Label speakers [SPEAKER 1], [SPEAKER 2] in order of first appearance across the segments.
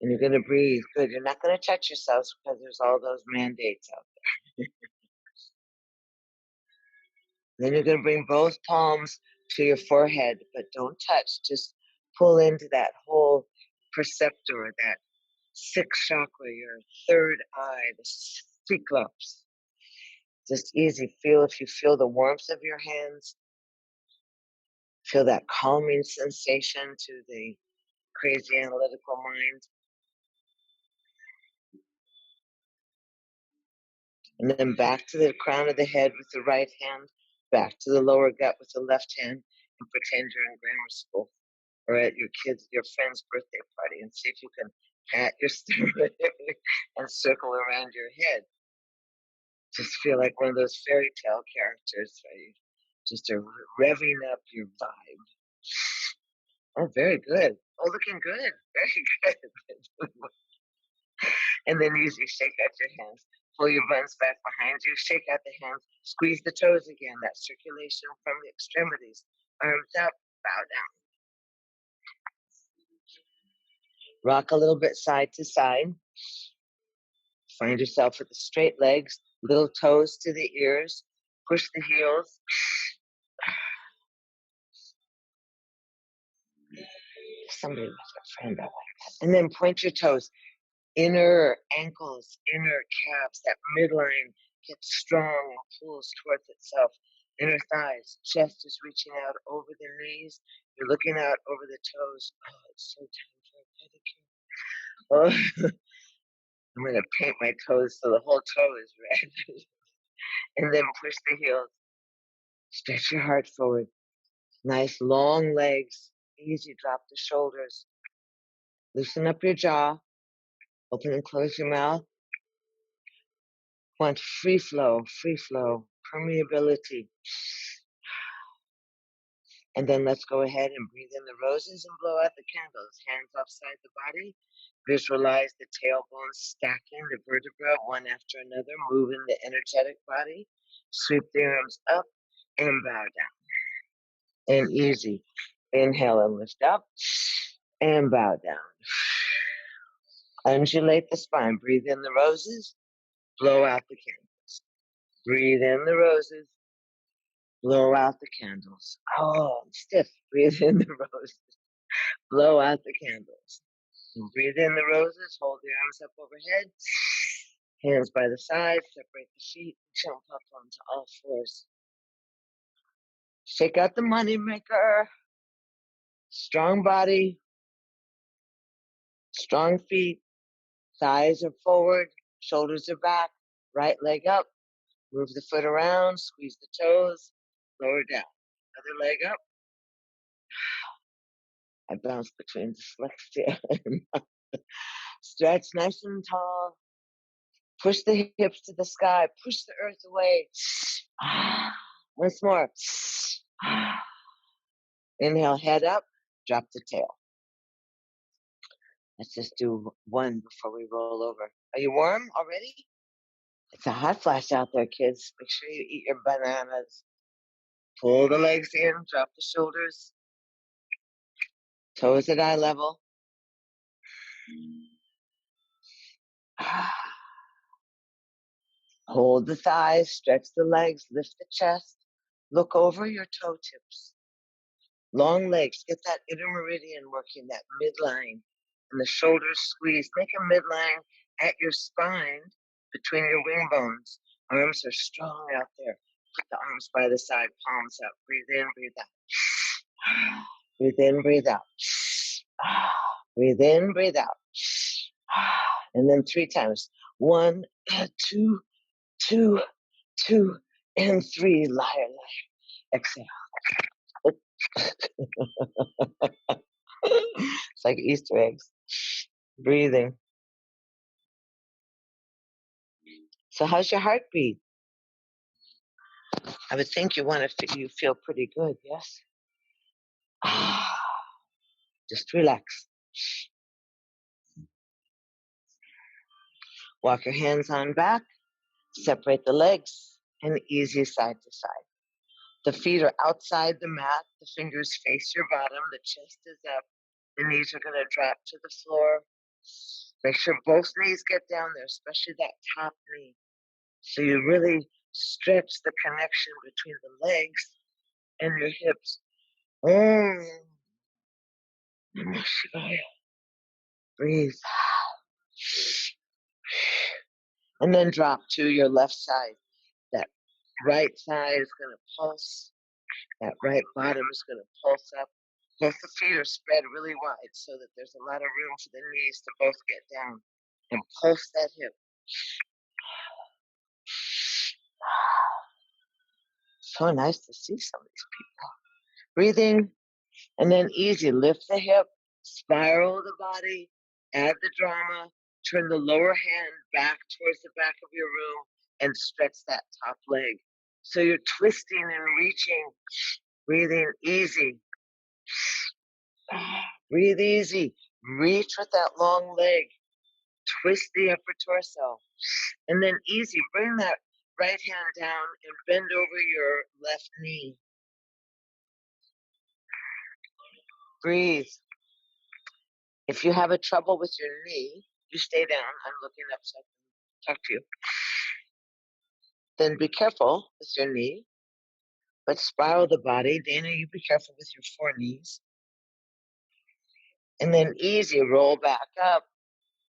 [SPEAKER 1] And you're going to breathe. Good. You're not going to touch yourselves because there's all those mandates out there. Then you're going to bring both palms to your forehead, but don't touch. Just pull into that whole perceptor, that sixth chakra, your third eye, the cyclops. Just easy. Feel if you feel the warmth of your hands. Feel that calming sensation to the crazy analytical mind. And then back to the crown of the head with the right hand, back to the lower gut with the left hand, and pretend you're in grammar school or at your friend's birthday party, and see if you can pat your stomach and circle around your head. Just feel like one of those fairy tale characters, right? Just are revving up your vibe. Oh, very good. Oh, looking good. Very good. And then easy, shake out your hands. Pull your buns back behind you. Shake out the hands. Squeeze the toes again. That circulation from the extremities. Arms up. Bow down. Rock a little bit side to side. Find yourself with the straight legs. Little toes to the ears. Push the heels. Somebody with a friend, I like that. And then point your toes. Inner ankles, inner calves, that midline gets strong and pulls towards itself. Inner thighs, chest is reaching out over the knees. You're looking out over the toes. Oh, it's so time for a pedicure. Oh, I'm going to paint my toes so the whole toe is red. And then push the heels. Stretch your heart forward. Nice long legs. Easy, drop the shoulders. Loosen up your jaw. Open and close your mouth. Want free flow, permeability. And then let's go ahead and breathe in the roses and blow out the candles. Hands offside the body. Visualize the tailbone stacking the vertebra one after another, moving the energetic body. Sweep the arms up and bow down. And easy. Inhale and lift up and bow down. Undulate the spine. Breathe in the roses, blow out the candles. Breathe in the roses, blow out the candles. Oh, I'm stiff. Breathe in the roses, blow out the candles. And breathe in the roses, hold the arms up overhead, hands by the side, separate the feet, jump up onto all fours. Shake out the money maker. Strong body, strong feet, thighs are forward, shoulders are back, right leg up, move the foot around, squeeze the toes, lower down. Other leg up. I bounce between dyslexia and stretch nice and tall. Push the hips to the sky. Push the earth away. Once more. Inhale, head up. Drop the tail. Let's just do one before we roll over. Are you warm already? It's a hot flash out there, kids. Make sure you eat your bananas. Pull the legs in. Drop the shoulders. Toes at eye level. Hold the thighs, stretch the legs, lift the chest. Look over your toe tips. Long legs, get that inner meridian working, that midline. And the shoulders squeeze. Make a midline at your spine between your wing bones. Arms are strong out there. Put the arms by the side, palms up. Breathe in, breathe out. Breathe in, breathe out. Breathe in, breathe out. And then 3 times. 1, 2, 2, 2, and 3. Liar, liar. Exhale. It's like Easter eggs. Breathing. So how's your heartbeat? I would think you feel pretty good, yes? Just relax. Walk your hands on back. Separate the legs and easy side to side. The feet are outside the mat. The fingers face your bottom. The chest is up. The knees are going to drop to the floor. Make sure both knees get down there, especially that top knee. So you really stretch the connection between the legs and your hips. Breathe. And then drop to your left side. That right side is going to pulse. That right bottom is going to pulse up. Both the feet are spread really wide so that there's a lot of room for the knees to both get down. And pulse that hip. So nice to see some of these people. Breathing, and then easy. Lift the hip, spiral the body, add the drama, turn the lower hand back towards the back of your room, and stretch that top leg. So you're twisting and reaching, breathing easy. Breathe easy. Reach with that long leg. Twist the upper torso. And then easy. Bring that right hand down and bend over your left knee. Breathe. If you have a trouble with your knee, you stay down. I'm looking up so I can talk to you. Then be careful with your knee, but spiral the body. Dana, you be careful with your four knees. And then easy, roll back up.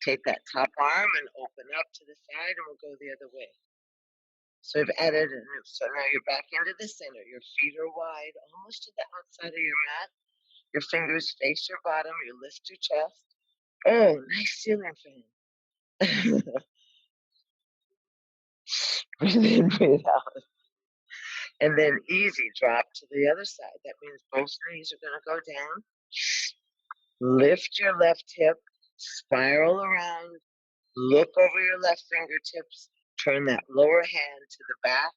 [SPEAKER 1] Take that top arm and open up to the side, and we'll go the other way. So we've added a new. So now you're back into the center. Your feet are wide, almost to the outside of your mat. Your fingers face your bottom. You lift your chest. Oh, nice ceiling fan. Breathe in, breathe out. And then easy, drop to the other side. That means both knees are going to go down. Lift your left hip, spiral around, look over your left fingertips, turn that lower hand to the back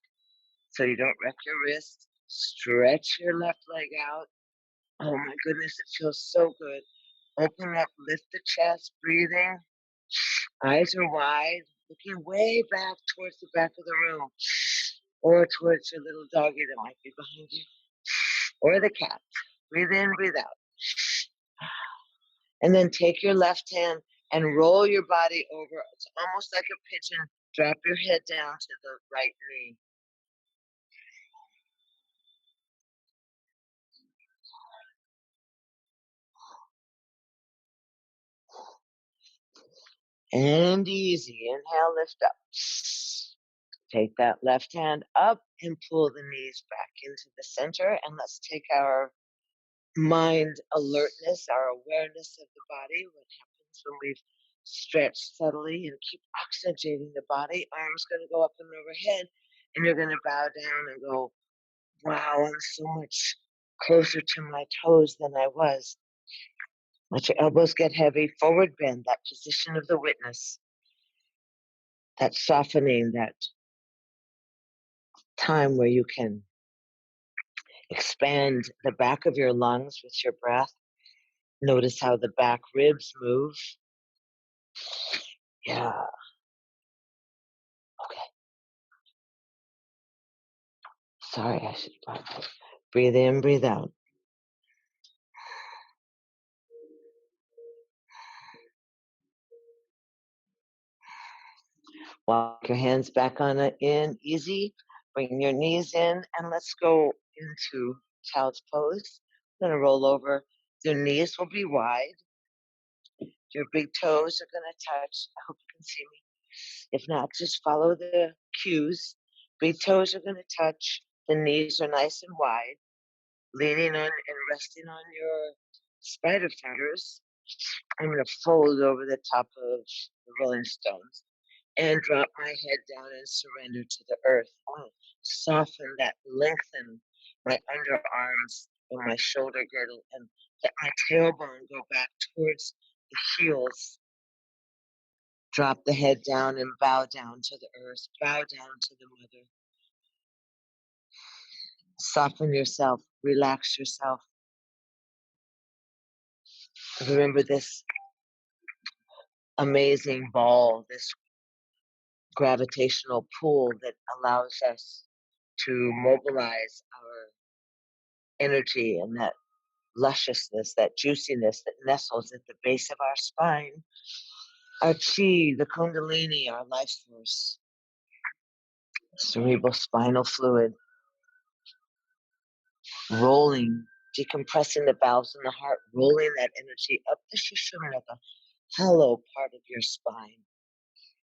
[SPEAKER 1] so you don't wreck your wrist. Stretch your left leg out. Oh my goodness, it feels so good. Open up, lift the chest, breathing. Eyes are wide, looking way back towards the back of the room, or towards your little doggy that might be behind you, or the cat. Breathe in, breathe out. And then take your left hand and roll your body over. It's almost like a pigeon. Drop your head down to the right knee. And easy. Inhale, lift up. Take that left hand up and pull the knees back into the center. And let's take our mind alertness, our awareness of the body, what happens when we've stretched subtly and keep oxygenating the body. Arms going to go up and overhead, and you're going to bow down and go, wow, I'm so much closer to my toes than I was. Let your elbows get heavy, forward bend, that position of the witness, that softening, that time where you can expand the back of your lungs with your breath. Notice how the back ribs move. Yeah. Okay. Sorry, I should breathe in, breathe out. Walk your hands back on it in, easy. Bring your knees in, and let's go into child's pose. I'm going to roll over. Your knees will be wide. Your big toes are going to touch. I hope you can see me. If not, just follow the cues. Big toes are going to touch. The knees are nice and wide. Leaning on and resting on your spider fingers. I'm going to fold over the top of the Rolling Stones and drop my head down and surrender to the earth. Soften that, lengthen my underarms and my shoulder girdle, and let my tailbone go back towards the heels. Drop the head down and bow down to the earth, bow down to the mother. Soften yourself, relax yourself. Remember this amazing ball, this gravitational pull that allows us to mobilize our energy, and that lusciousness, that juiciness that nestles at the base of our spine. Our chi, the kundalini, our life force, cerebral spinal fluid, rolling, decompressing the valves in the heart, rolling that energy up the Sushumna, the hollow part of your spine,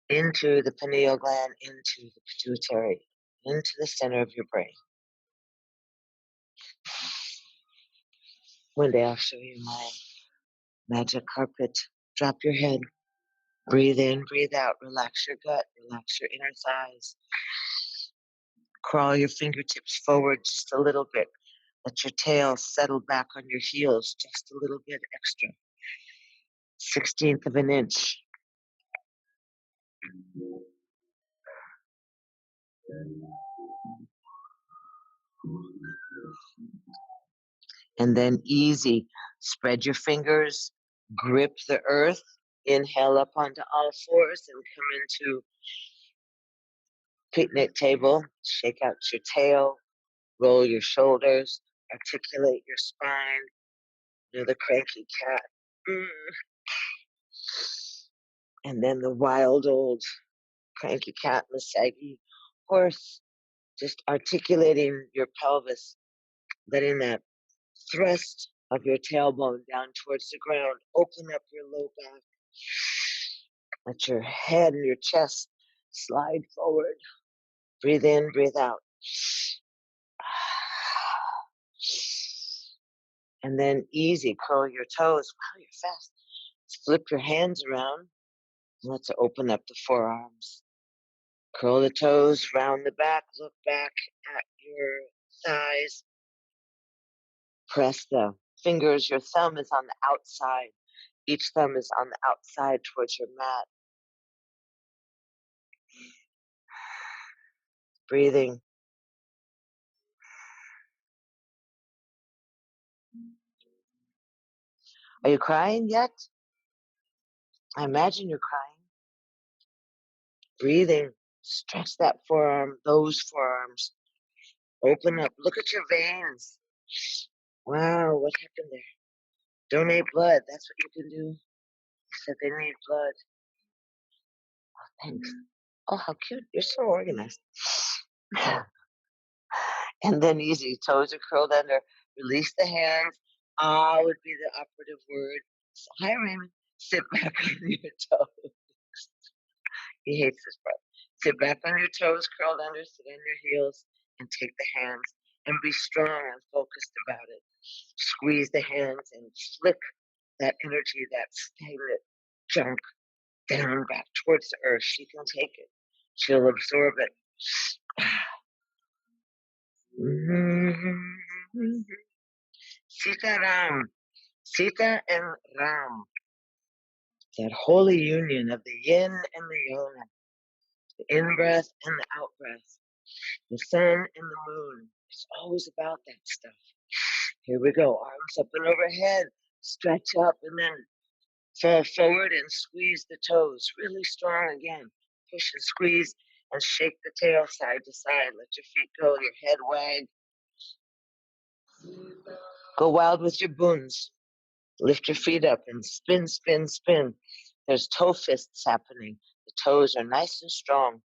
[SPEAKER 1] into the pineal gland, into the pituitary, into the center of your brain. One day I'll show you my magic carpet. Drop your head. Breathe in, breathe out. Relax your gut, relax your inner thighs. Crawl your fingertips forward just a little bit. Let your tail settle back on your heels just a little bit extra. 1/16 of an inch. And then easy. Spread your fingers, grip the earth, inhale up onto all fours and come into picnic table. Shake out your tail, roll your shoulders, articulate your spine. The cranky cat. And then the wild old cranky cat and the saggy horse. Just articulating your pelvis, letting that thrust of your tailbone down towards the ground. Open up your low back. Let your head and your chest slide forward. Breathe in, breathe out. And then easy, curl your toes. Wow, you're fast. Flip your hands around. Let's open up the forearms. Curl the toes, round the back, look back at your thighs. Press the fingers. Your thumb is on the outside. Each thumb is on the outside towards your mat. Breathing. Are you crying yet? I imagine you're crying. Breathing. Stretch that forearm, those forearms. Open up. Look at your veins. Wow, what happened there? Donate blood. That's what you can do. They said they need blood. Oh, thanks. Oh, how cute. You're so organized. And then easy. Toes are curled under. Release the hands. Ah would be the operative word. So, hi, Raymond. Sit back on your toes. He hates this part. Sit back on your toes, curled under, sit on your heels, and take the hands. And be strong and focused about it. Squeeze the hands and flick that energy, that stagnant junk, down back towards the earth. She can take it. She'll absorb it. Sita Ram. Sita and Ram. That holy union of the yin and the yang. The in-breath and the out-breath. The sun and the moon. It's always about that stuff. Here we go. Arms up and overhead. Stretch up and then fall forward and squeeze the toes. Really strong again. Push and squeeze and shake the tail side to side. Let your feet go. Your head wag. Go wild with your buns. Lift your feet up and spin, spin, spin. There's toe fists happening. The toes are nice and strong.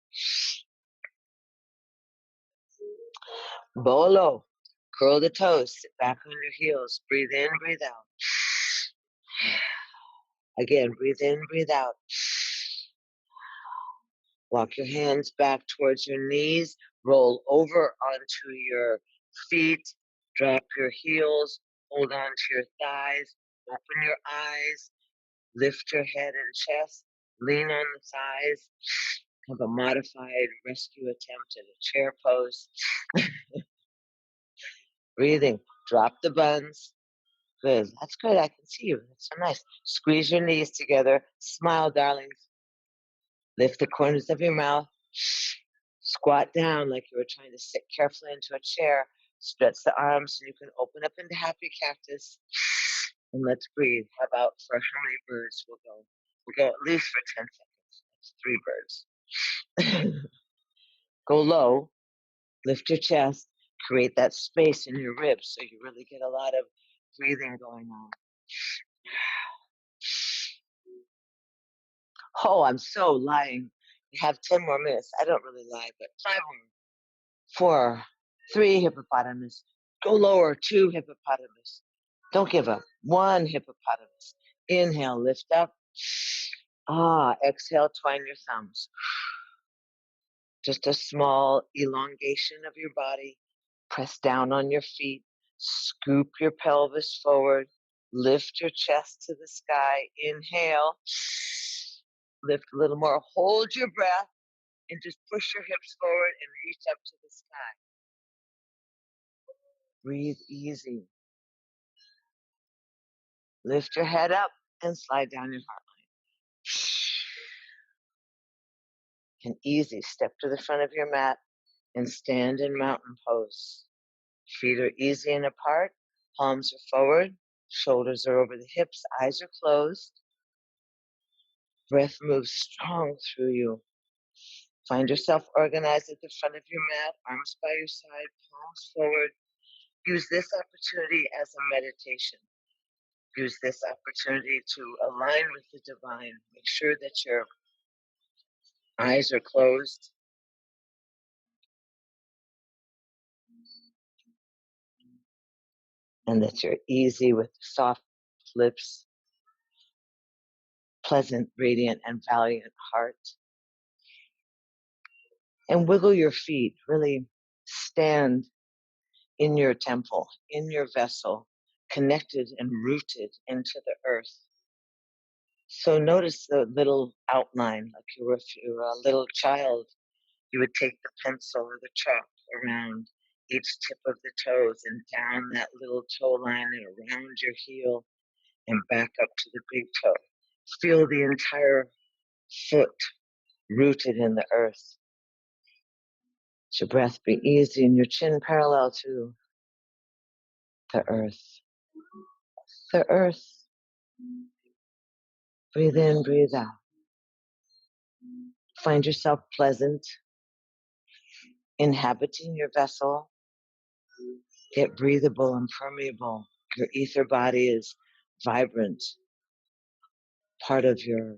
[SPEAKER 1] Bolo. Curl the toes. Sit back on your heels. Breathe in, breathe out. Again, breathe in, breathe out. Walk your hands back towards your knees. Roll over onto your feet. Drop your heels. Hold on to your thighs. Open your eyes. Lift your head and chest. Lean on the thighs. Have a modified rescue attempt at a chair pose. Breathing. Drop the buns. Good. That's good. I can see you. That's so nice. Squeeze your knees together. Smile, darlings. Lift the corners of your mouth. Squat down like you were trying to sit carefully into a chair. Stretch the arms and you can open up into happy cactus. And let's breathe. How about for how many birds we'll go? We'll go at least for 10 seconds. That's 3 birds. Go low. Lift your chest. Create that space in your ribs so you really get a lot of breathing going on. Oh, I'm so lying. We have 10 more minutes. I don't really lie, but 5 more. 4, 3 hippopotamus. Go lower, 2 hippopotamus. Don't give up. 1 hippopotamus. Inhale, lift up. Exhale, twine your thumbs. Just a small elongation of your body. Press down on your feet. Scoop your pelvis forward. Lift your chest to the sky. Inhale. Lift a little more. Hold your breath and just push your hips forward and reach up to the sky. Breathe easy. Lift your head up and slide down your heart line. And easy. Step to the front of your mat and stand in mountain pose. Feet are easy and apart. Palms are forward. Shoulders are over the hips. Eyes are closed. Breath moves strong through you. Find yourself organized at the front of your mat, arms by your side, palms forward. Use this opportunity as a meditation. Use this opportunity to align with the divine. Make sure that your eyes are closed. And that you're easy with soft lips, pleasant, radiant, and valiant heart. And wiggle your feet. Really stand in your temple, in your vessel, connected and rooted into the earth. So notice the little outline, like if you were a little child, you would take the pencil or the chalk around each tip of the toes and down that little toe line and around your heel and back up to the big toe. Feel the entire foot rooted in the earth. Let your breath be easy and your chin parallel to the earth. The earth. Breathe in, breathe out. Find yourself pleasant, inhabiting your vessel. Get breathable and permeable. Your ether body is vibrant, part of your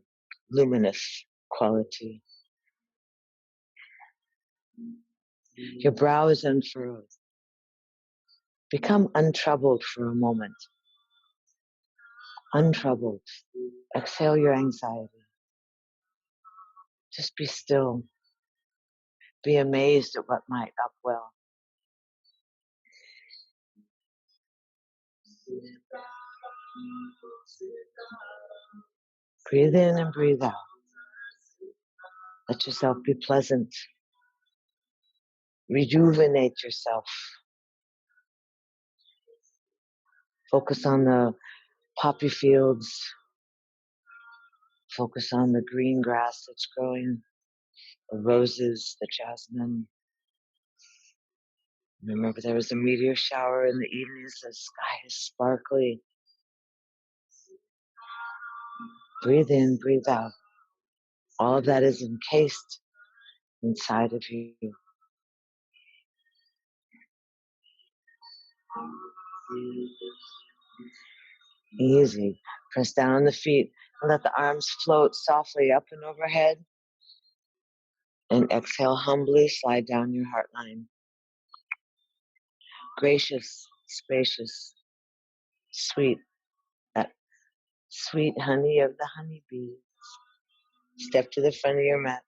[SPEAKER 1] luminous quality. Your brow is unfurled. Become untroubled for a moment. Untroubled. Exhale your anxiety. Just be still. Be amazed at what might upwell. Breathe in and breathe out. Let yourself be pleasant. Rejuvenate yourself. Focus on the poppy fields. Focus on the green grass that's growing, the roses, the jasmine. Remember, there was a meteor shower in the evenings. The sky is sparkly. Breathe in, breathe out. All of that is encased inside of you. Easy. Press down on the feet and let the arms float softly up and overhead. And exhale humbly, slide down your heart line. Gracious, spacious, sweet, that sweet honey of the honeybees. Step to the front of your mat.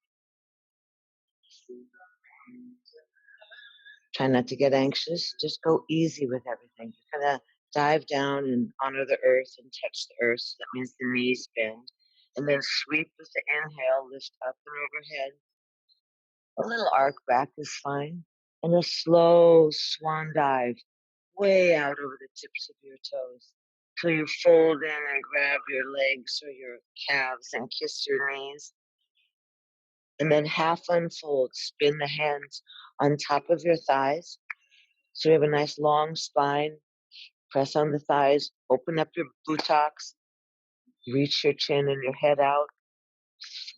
[SPEAKER 1] Try not to get anxious. Just go easy with everything. You're going to dive down and honor the earth and touch the earth. That means the knees bend. And then sweep with the inhale, lift up and overhead. A little arc back is fine. And a slow swan dive way out over the tips of your toes. Till you fold in and grab your legs or your calves and kiss your knees. And then half unfold, spin the hands on top of your thighs. So you have a nice long spine. Press on the thighs, open up your buttocks, reach your chin and your head out.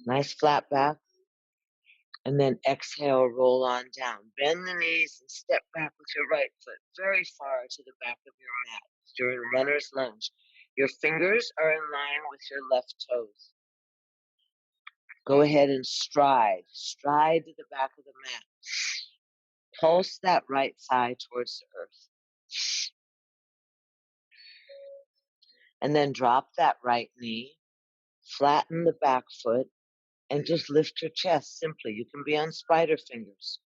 [SPEAKER 1] Nice flat back. And then exhale, roll on down. Bend the knees and step back with your right foot very far to the back of your mat. During runner's lunge, your fingers are in line with your left toes. Go ahead and stride. Stride to the back of the mat. Pulse that right thigh towards the earth. And then drop that right knee. Flatten the back foot and just lift your chest simply. You can be on spider fingers.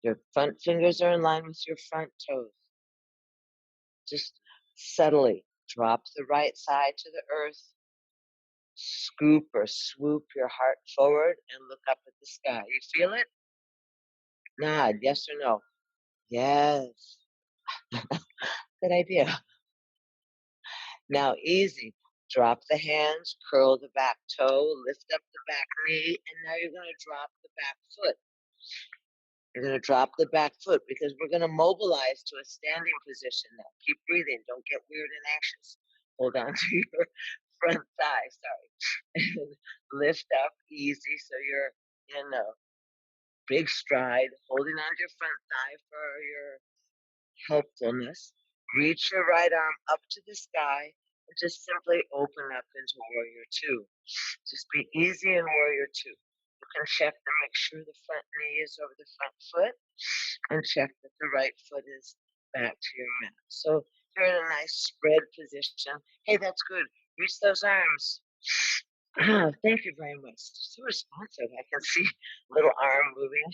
[SPEAKER 1] Your front fingers are in line with your front toes. Just subtly drop the right side to the earth. Scoop or swoop your heart forward and look up at the sky. You feel it? Nod, yes or no? Yes. Good idea. Now easy. Drop the hands, curl the back toe, lift up the back knee, and now you're going to drop the back foot. You're going to drop the back foot because we're going to mobilize to a standing position now. Keep breathing. Don't get weird and anxious. Hold on to your front thigh, and lift up easy so you're in a big stride, holding on to your front thigh for your helpfulness. Reach your right arm up to the sky and just simply open up into warrior two. Just be easy in warrior two. You can check to make sure the front knee is over the front foot and check that the right foot is back to your mat. So you're in a nice spread position. Hey, that's good. Reach those arms. Oh, thank you very much. So responsive. I can see little arm moving.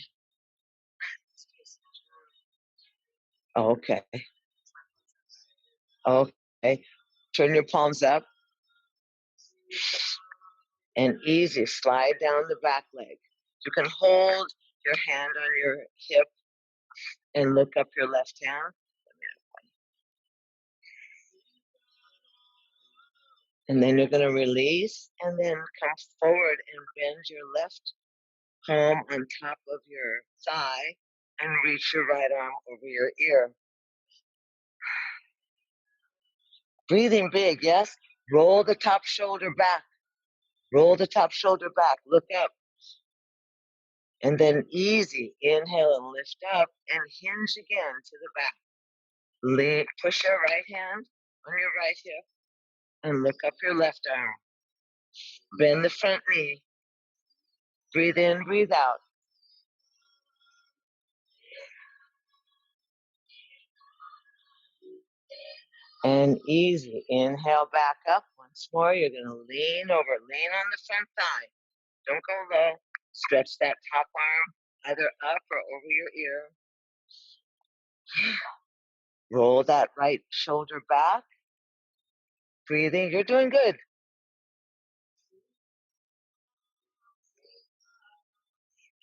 [SPEAKER 1] Okay. Okay. Turn your palms up. And easy. Slide down the back leg. You can hold your hand on your hip and look up your left hand. And then you're going to release and then come forward and bend your left palm on top of your thigh and reach your right arm over your ear. Breathing big, yes? Roll the top shoulder back. Roll the top shoulder back. Look up. And then easy. Inhale and lift up and hinge again to the back. Push your right hand on your right hip and look up your left arm. Bend the front knee. Breathe in, breathe out. And easy. Inhale back up. Once more, you're going to lean over. Lean on the front thigh. Don't go low. Stretch that top arm either up or over your ear. Roll that right shoulder back. Breathing. You're doing good.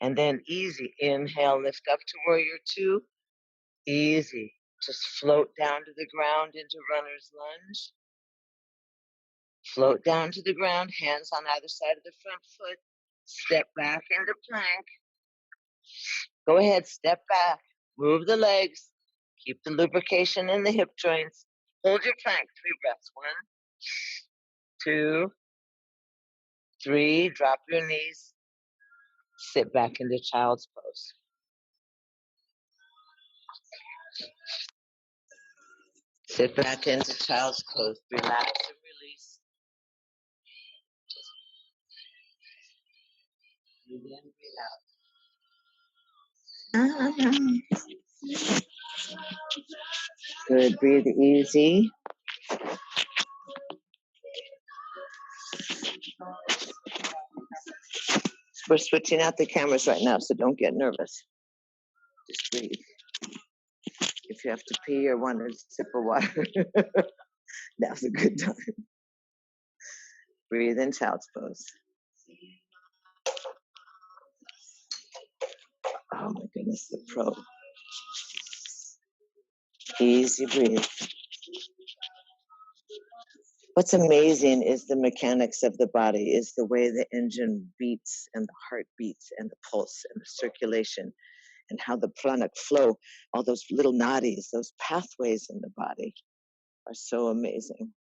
[SPEAKER 1] And then easy. Inhale, lift up to warrior two. Easy. Just float down to the ground into runner's lunge. Float down to the ground, hands on either side of the front foot. Step back into plank. Go ahead, step back. Move the legs. Keep the lubrication in the hip joints. Hold your plank. 3 breaths. 1, 2, 3. Drop your knees. Sit back into child's pose. Sit back into child's pose. Relax and release. Breathe in, breathe out. Good. Breathe easy. We're switching out the cameras right now, so don't get nervous. Just breathe. If you have to pee or want a sip of water, now's a good time. Breathe in child's pose. Oh my goodness, the pro. Easy breathe. What's amazing is the mechanics of the body, is the way the engine beats and the heart beats and the pulse and the circulation and how the pranic flow, all those little nadis, those pathways in the body are so amazing.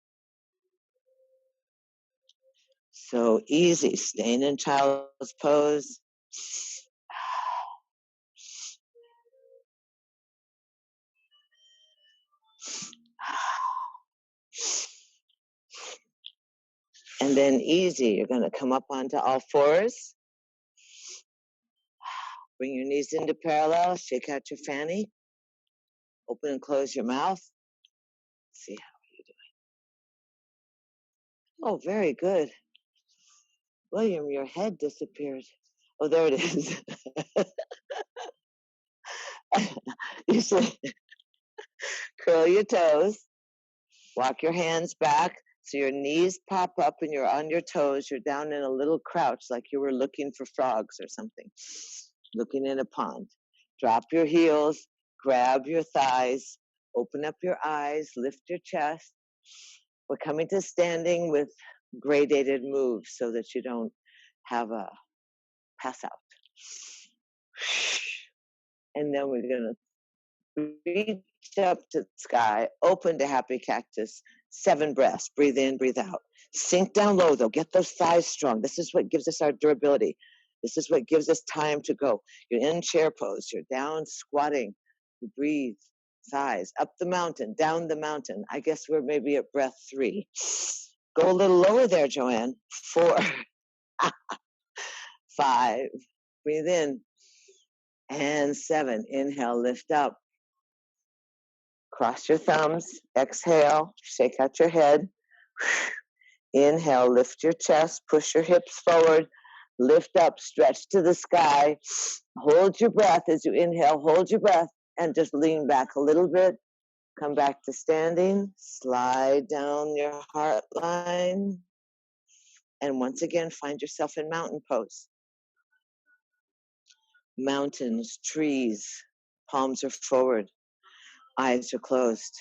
[SPEAKER 1] So easy, staying in child's pose. And then easy, you're going to come up onto all fours. Bring your knees into parallel, shake out your fanny, open and close your mouth. See how you're doing. Oh, very good. William, your head disappeared. Oh, there it is. You should curl your toes, walk your hands back so your knees pop up and you're on your toes. You're down in a little crouch like you were looking for frogs or something, looking in a pond. Drop your heels, grab your thighs, open up your eyes, lift your chest. We're coming to standing with gradated moves so that you don't have a pass out. And then we're going to reach up to the sky, open to happy cactus, 7 breaths. Breathe in, breathe out. Sink down low, though. Get those thighs strong. This is what gives us our durability. This is what gives us time to go. You're in chair pose. You're down squatting. You breathe. Thighs. Up the mountain, down the mountain. I guess we're maybe at breath 3. Go a little lower there, Joanne. 4. 5. Breathe in. And 7. Inhale, lift up. Cross your thumbs. Exhale. Shake out your head. Inhale, lift your chest. Push your hips forward. Lift up, stretch to the sky. Hold your breath as you inhale. Hold your breath and just lean back a little bit. Come back to standing. Slide down your heart line. And once again, find yourself in mountain pose. Mountains, trees, palms are forward, eyes are closed.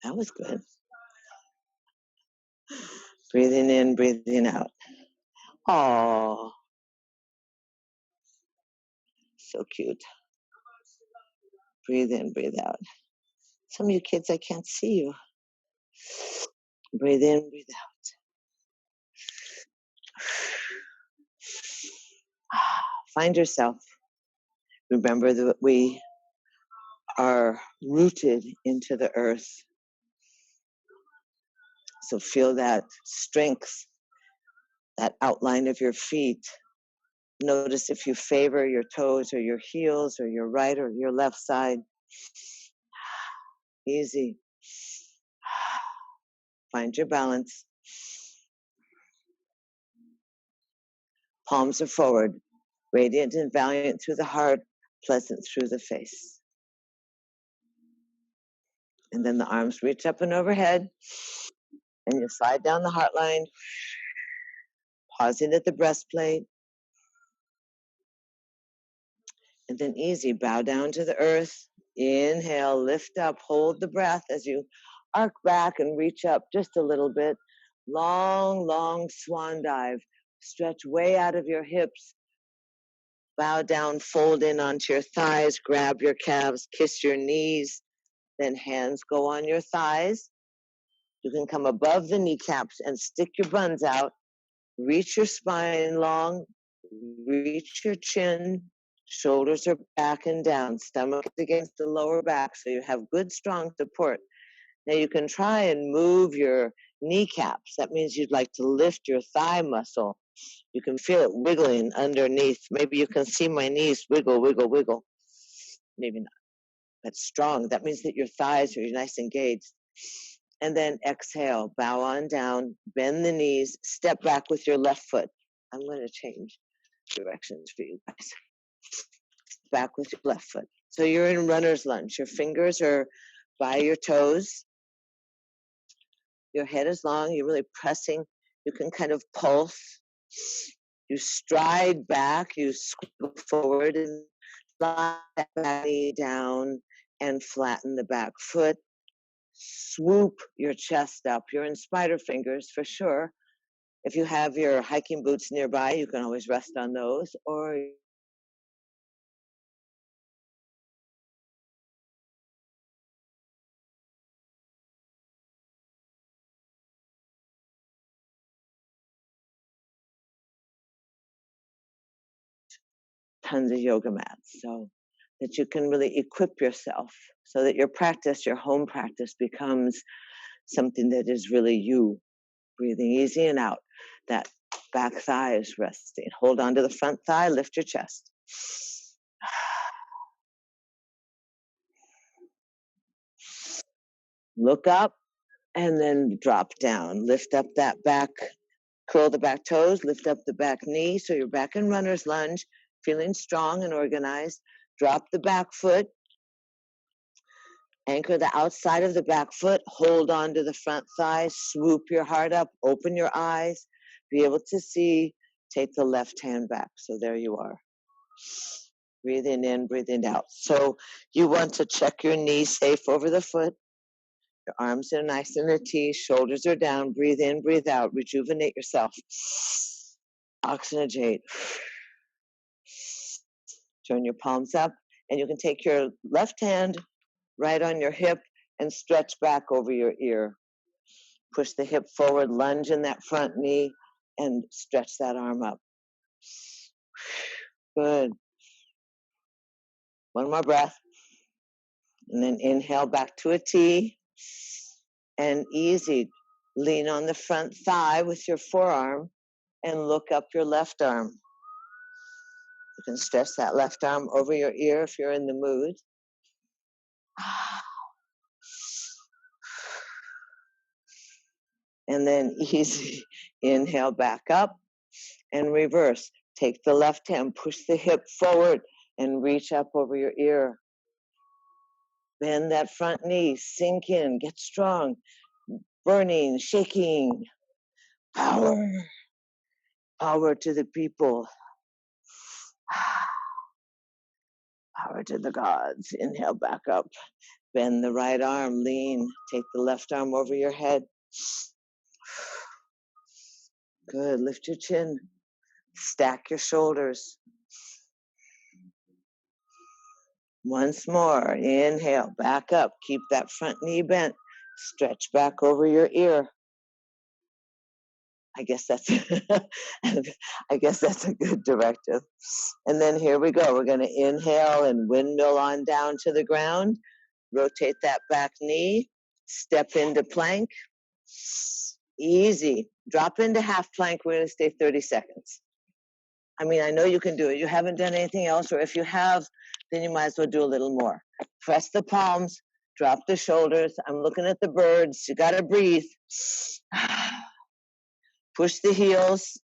[SPEAKER 1] That was good. Breathing in, breathing out. Oh, so cute. Breathe in, breathe out. Some of you kids, I can't see you. Breathe in, breathe out. Find yourself. Remember that we are rooted into the earth. So feel that strength, that outline of your feet. Notice if you favor your toes or your heels or your right or your left side. Easy. Find your balance. Palms are forward. Radiant and valiant through the heart, pleasant through the face. And then the arms reach up and overhead. And you slide down the heart line, pausing at the breastplate. And then easy, bow down to the earth. Inhale, lift up, hold the breath as you arc back and reach up just a little bit. Long, long swan dive. Stretch way out of your hips. Bow down, fold in onto your thighs, grab your calves, kiss your knees. Then hands go on your thighs. You can come above the kneecaps and stick your buns out. Reach your spine long. Reach your chin. Shoulders are back and down. Stomach is against the lower back, so you have good, strong support. Now you can try and move your kneecaps. That means you'd like to lift your thigh muscle. You can feel it wiggling underneath. Maybe you can see my knees wiggle, wiggle, wiggle. Maybe not. That's strong. That means that your thighs are nice and engaged. And then exhale, bow on down, bend the knees, step back with your left foot. I'm going to change directions for you guys. Back with your left foot. So you're in runner's lunge. Your fingers are by your toes. Your head is long. You're really pressing. You can kind of pulse. You stride back. You squiggle forward and slide back knee down and flatten the back foot. Swoop your chest up. You're in spider fingers for sure. If you have your hiking boots nearby, you can always rest on those, or tons of yoga mats, so that you can really equip yourself so that your practice, your home practice, becomes something that is really you. Breathing easy and out. That back thigh is resting. Hold on to the front thigh, lift your chest. Look up and then drop down. Lift up that back, curl the back toes, lift up the back knee so you're back in runner's lunge, feeling strong and organized. Drop the back foot. Anchor the outside of the back foot, hold on to the front thigh, swoop your heart up, open your eyes, be able to see, take the left hand back. So there you are. Breathing in, breathing out. So you want to check your knees safe over the foot. Your arms are nice in a T, shoulders are down, breathe in, breathe out, rejuvenate yourself. Oxygenate. Turn your palms up, and you can take your left hand right on your hip and stretch back over your ear. Push the hip forward, lunge in that front knee, and stretch that arm up. Good. One more breath. And then inhale back to a T. And easy. Lean on the front thigh with your forearm and look up your left arm. You can stretch that left arm over your ear if you're in the mood. And then easy, inhale back up and reverse. Take the left hand, push the hip forward and reach up over your ear. Bend that front knee, sink in, get strong, burning, shaking. Power, power to the people. Power to the gods. Inhale back up. Bend the right arm, lean. Take the left arm over your head. Good, lift your chin. Stack your shoulders. Once more, inhale, back up. Keep that front knee bent. Stretch back over your ear. I guess that's a good directive. And then here we go. We're going to inhale and windmill on down to the ground. Rotate that back knee. Step into plank. Easy. Drop into half plank. We're going to stay 30 seconds. I mean, I know you can do it. You haven't done anything else, or if you have, then you might as well do a little more. Press the palms, drop the shoulders. I'm looking at the birds. You got to breathe. Push the heels,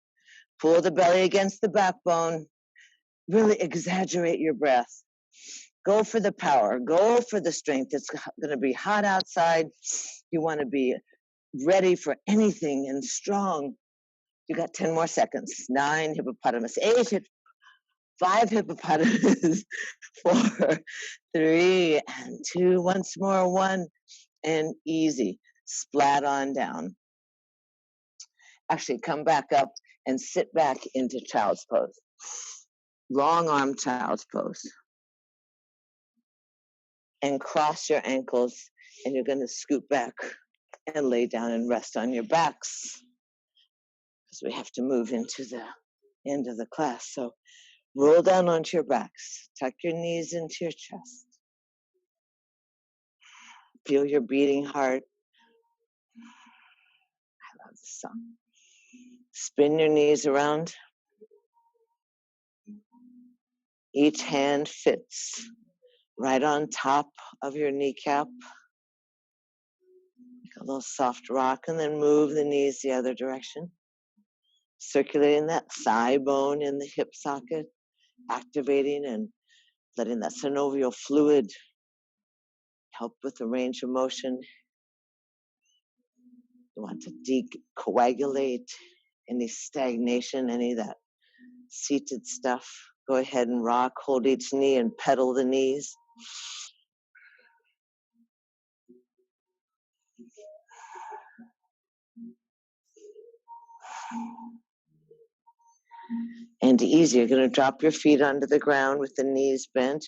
[SPEAKER 1] pull the belly against the backbone. Really exaggerate your breath. Go for the power. Go for the strength. It's going to be hot outside. You want to be ready for anything and strong. You got 10 more seconds. 9 hippopotamus. 8 5 hippopotamus. 4 3 and 2. Once more. 1 and easy. Splat on down. Actually, come back up and sit back into child's pose. Long arm child's pose. And cross your ankles, and you're going to scoot back and lay down and rest on your backs, because we have to move into the end of the class. So roll down onto your backs. Tuck your knees into your chest. Feel your beating heart. I love the song. Spin your knees around. Each hand fits right on top of your kneecap. Like a little soft rock, and then move the knees the other direction. Circulating that thigh bone in the hip socket, activating and letting that synovial fluid help with the range of motion. You want to decoagulate any stagnation, any of that seated stuff. Go ahead and rock, hold each knee and pedal the knees. And easy, you're going to drop your feet onto the ground with the knees bent.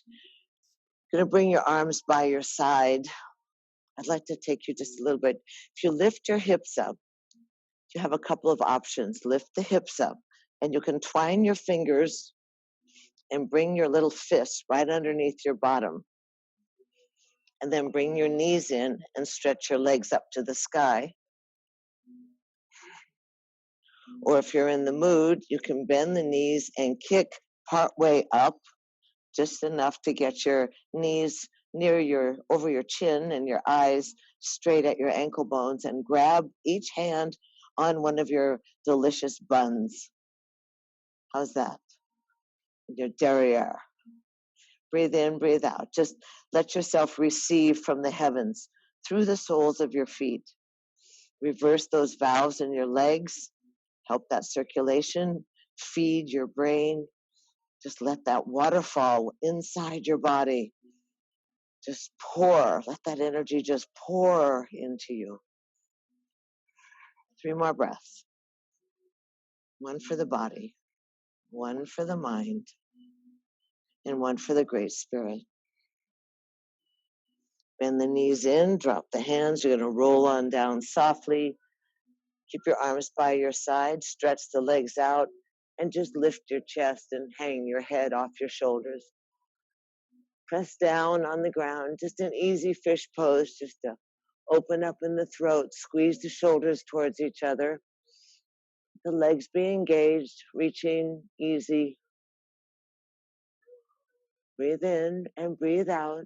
[SPEAKER 1] You're going to bring your arms by your side. I'd like to take you just a little bit. If you lift your hips up, you have a couple of options. Lift the hips up, and you can twine your fingers and bring your little fist right underneath your bottom. And then bring your knees in and stretch your legs up to the sky. Or if you're in the mood, you can bend the knees and kick part way up, just enough to get your knees over your chin and your eyes straight at your ankle bones, and grab each hand on one of your delicious buns. How's that? Your derriere. Breathe in, breathe out. Just let yourself receive from the heavens through the soles of your feet. Reverse those valves in your legs. Help that circulation. Feed your brain. Just let that waterfall inside your body just pour. Let that energy just pour into you. 3 more breaths. 1 for the body, 1 for the mind, and 1 for the Great Spirit. Bend the knees in, drop the hands. You're going to roll on down softly. Keep your arms by your side, stretch the legs out, and just lift your chest and hang your head off your shoulders. Press down on the ground, just an easy fish pose, just to open up in the throat, squeeze the shoulders towards each other. The legs be engaged, reaching easy. Breathe in and breathe out.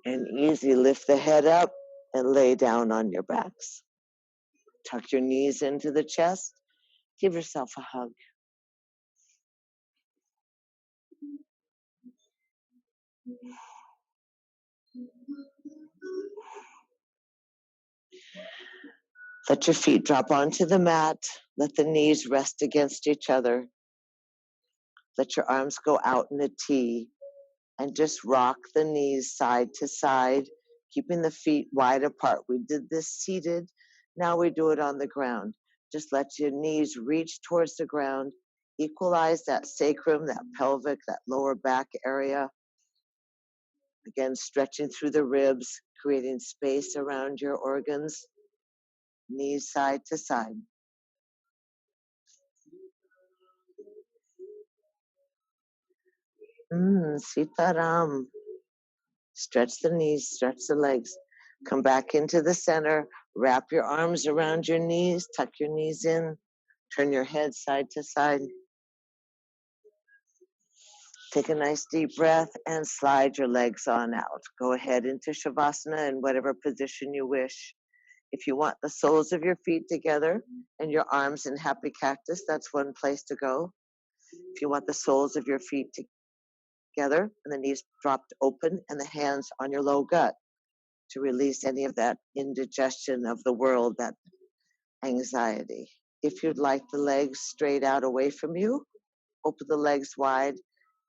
[SPEAKER 1] And easy, lift the head up and lay down on your backs. Tuck your knees into the chest. Give yourself a hug. Let your feet drop onto the mat. Let the knees rest against each other. Let your arms go out in a T, and just rock the knees side to side, keeping the feet wide apart. We did this seated. Now we do it on the ground. Just let your knees reach towards the ground. Equalize that sacrum, that pelvic, that lower back area. Again, stretching through the ribs, creating space around your organs. Knees side to side. Sitaram. Stretch the knees, stretch the legs. Come back into the center. Wrap your arms around your knees. Tuck your knees in. Turn your head side to side. Take a nice deep breath and slide your legs on out. Go ahead into Shavasana in whatever position you wish. If you want the soles of your feet together and your arms in happy cactus, that's one place to go. If you want the soles of your feet together and the knees dropped open and the hands on your low gut to release any of that indigestion of the world, that anxiety. If you'd like the legs straight out away from you, open the legs wide,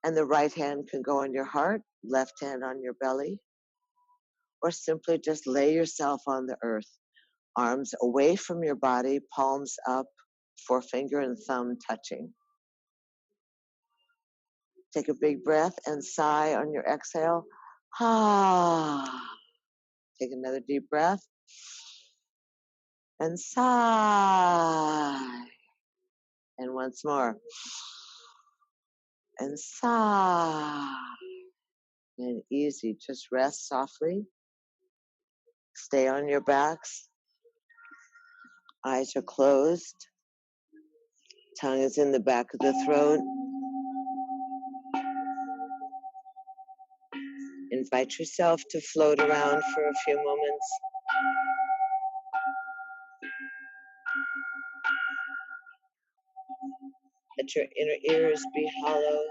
[SPEAKER 1] and the right hand can go on your heart, left hand on your belly, or simply just lay yourself on the earth, arms away from your body, palms up, forefinger and thumb touching. Take a big breath and sigh on your exhale. Take another deep breath and sigh. And once more. And sigh. And easy, just rest softly. Stay on your backs. Eyes are closed. Tongue is in the back of the throat. Invite yourself to float around for a few moments. Let your inner ears be hollow.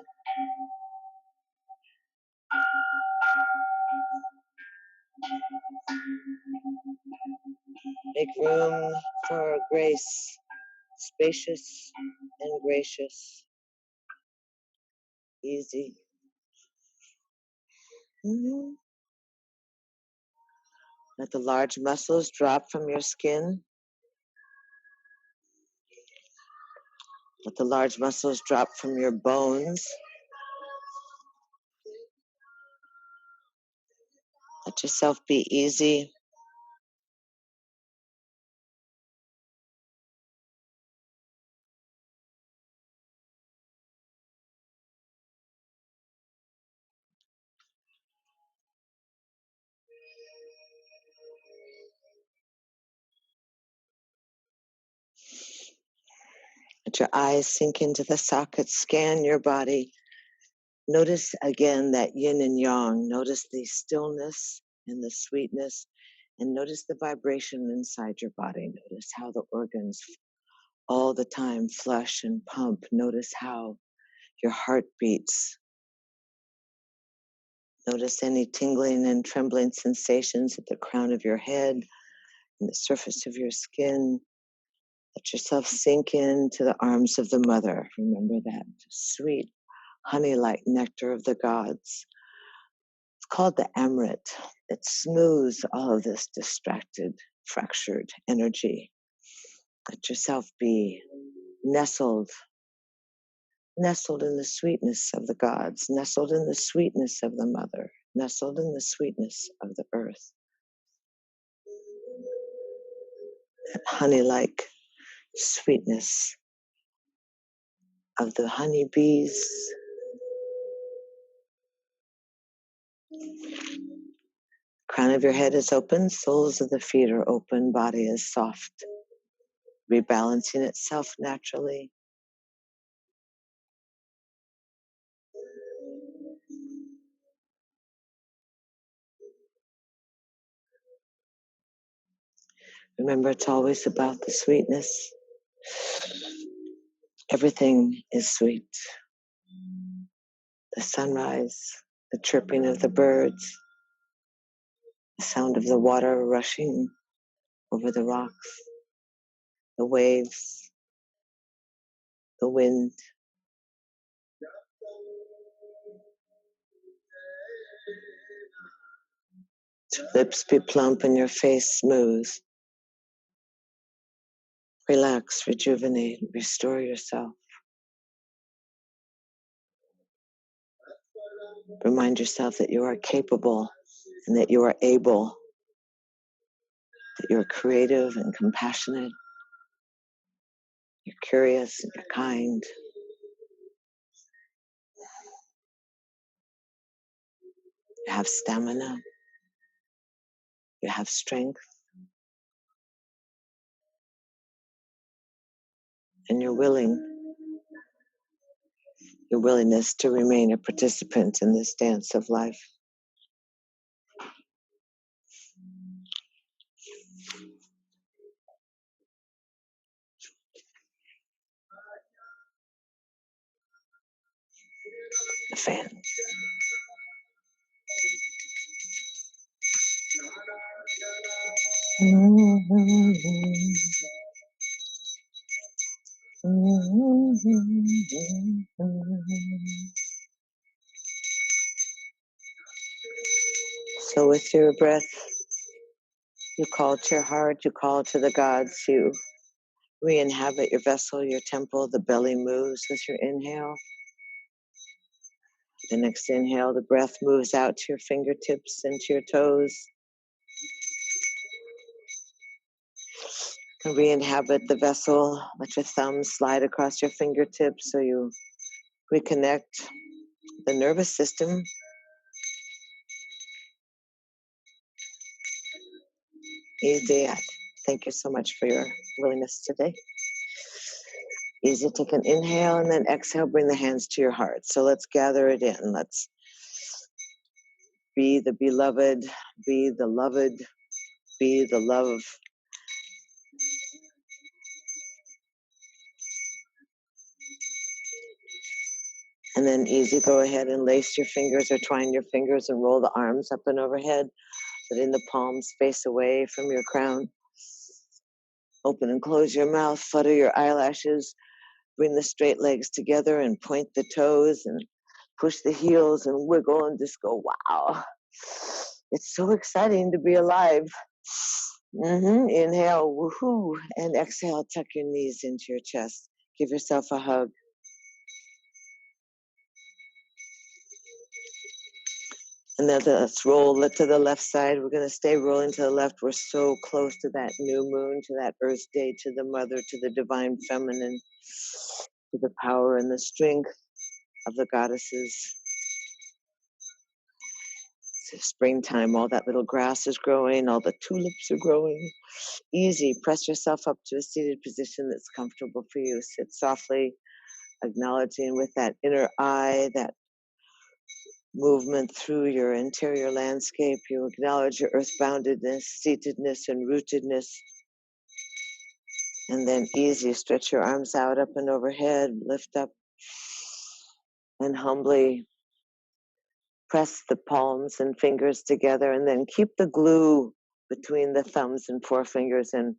[SPEAKER 1] Make room for grace, spacious and gracious. Easy. Let the large muscles drop from your skin. Let the large muscles drop from your bones. Let yourself be easy. Let your eyes sink into the sockets, scan your body. Notice again that yin and yang. Notice the stillness and the sweetness, and notice the vibration inside your body. Notice how the organs all the time flush and pump. Notice how your heart beats. Notice any tingling and trembling sensations at the crown of your head and the surface of your skin. Let yourself sink into the arms of the mother. Remember that sweet, honey-like nectar of the gods. It's called the Amrit. It smooths all of this distracted, fractured energy. Let yourself be nestled in the sweetness of the gods, nestled in the sweetness of the mother, nestled in the sweetness of the earth. That honey-like sweetness of the honeybees. Crown of your head is open, soles of the feet are open, body is soft, rebalancing itself naturally. Remember, it's always about the sweetness. Everything is sweet. The sunrise, the chirping of the birds, the sound of the water rushing over the rocks, the waves, the wind. Your lips be plump and your face smooth. Relax, rejuvenate, restore yourself. Remind yourself that you are capable and that you are able, that you're creative and compassionate, you're curious and you're kind. You have stamina, you have strength, and you're willing. Your willingness to remain a participant in this dance of life. The fan. So with your breath, you call to your heart, you call to the gods, you re-inhabit your vessel, your temple, the belly moves with your inhale. The next inhale, the breath moves out to your fingertips and to your toes. You re-inhabit the vessel, let your thumbs slide across your fingertips so you reconnect the nervous system. Easy. Thank you so much for your willingness today. Easy. Take an inhale and then exhale. Bring the hands to your heart. So let's gather it in. Let's be the beloved, be the loved, be the love. And then easy, go ahead and lace your fingers or twine your fingers and roll the arms up and overhead, letting the palms face away from your crown. Open and close your mouth, flutter your eyelashes, bring the straight legs together and point the toes and push the heels and wiggle and just go, wow. It's so exciting to be alive. Inhale, woohoo, and exhale, tuck your knees into your chest. Give yourself a hug. And then let's roll it to the left side. We're going to stay rolling to the left. We're so close to that new moon, to that earth day, to the mother, to the divine feminine, to the power and the strength of the goddesses. springtime, all that little grass is growing, all the tulips are growing. Easy, press yourself up to a seated position that's comfortable for you. Sit softly, acknowledging with that inner eye, that movement through your interior landscape. You acknowledge your earth-boundedness, seatedness, and rootedness. And then easy, stretch your arms out, up and overhead, lift up, and humbly press the palms and fingers together, and then keep the glue between the thumbs and forefingers, and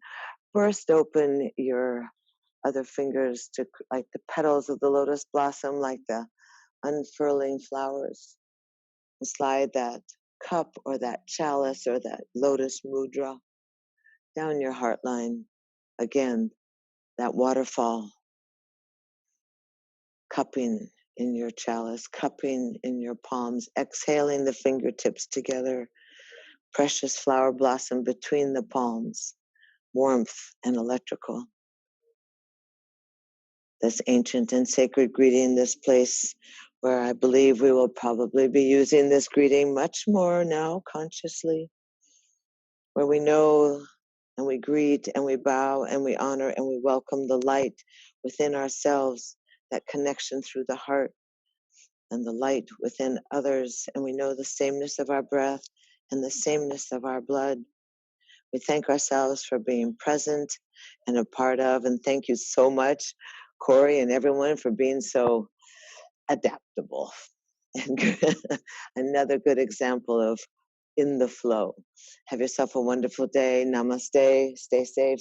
[SPEAKER 1] burst open your other fingers to like the petals of the lotus blossom, like the unfurling flowers. And slide that cup or that chalice or that lotus mudra down your heart line. Again, that waterfall, cupping in your chalice, cupping in your palms, exhaling the fingertips together, precious flower blossom between the palms, warmth and electrical. This ancient and sacred greeting, this place where I believe we will probably be using this greeting much more now consciously, where we know and we greet and we bow and we honor and we welcome the light within ourselves, that connection through the heart and the light within others, and we know the sameness of our breath and the sameness of our blood. We thank ourselves for being present and a part of, and thank you so much, Corey and everyone, for being so adaptable. And another good example of in the flow. Have yourself a wonderful day. Namaste. Stay safe.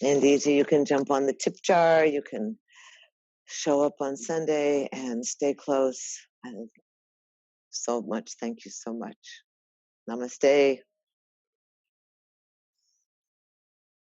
[SPEAKER 1] And easy, you can jump on the tip jar. You can show up on Sunday and stay close. And so much. Thank you so much. Namaste.